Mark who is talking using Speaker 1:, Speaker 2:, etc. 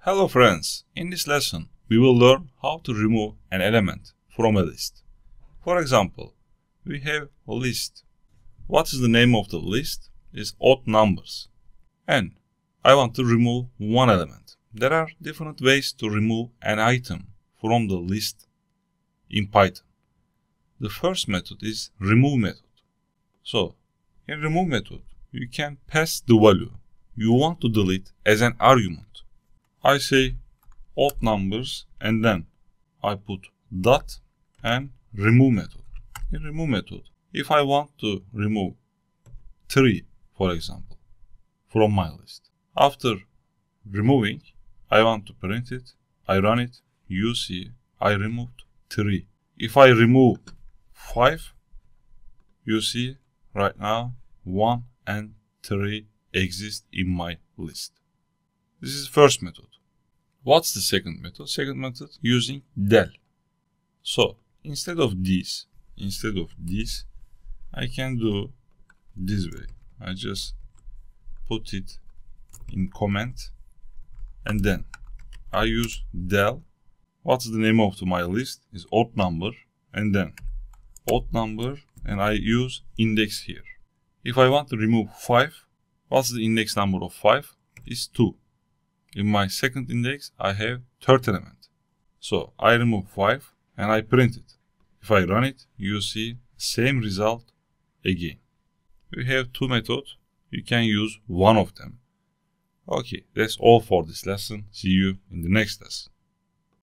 Speaker 1: Hello friends, in this lesson we will learn how to remove an element from a list. For example, we have a list. What is the name of the list? Is odd numbers. And I want to remove one element. There are different ways to remove an item from the list in Python. The first method is remove method. So, in remove method, you can pass the value you want to delete as an argument. I say odd numbers and then I put dot and remove method. In remove method, if I want to remove 3, for example, from my list, after removing, I want to print it, I run it, you see I removed 3. If I remove 5, you see right now 1 and 3 exist in my list. This is the first method. What's the second method? Second method using del. So instead of this, I can do this way. I just put it in comment and then I use del. What's the name of my list? Is odd number and then odd number and I use index here. If I want to remove 5, what's the index number of 5? Is 2. In my second index, I have third element. So I remove 5 and I print it. If I run it, you see same result again. We have two methods. You can use one of them. Okay, that's all for this lesson. See you in the next lesson.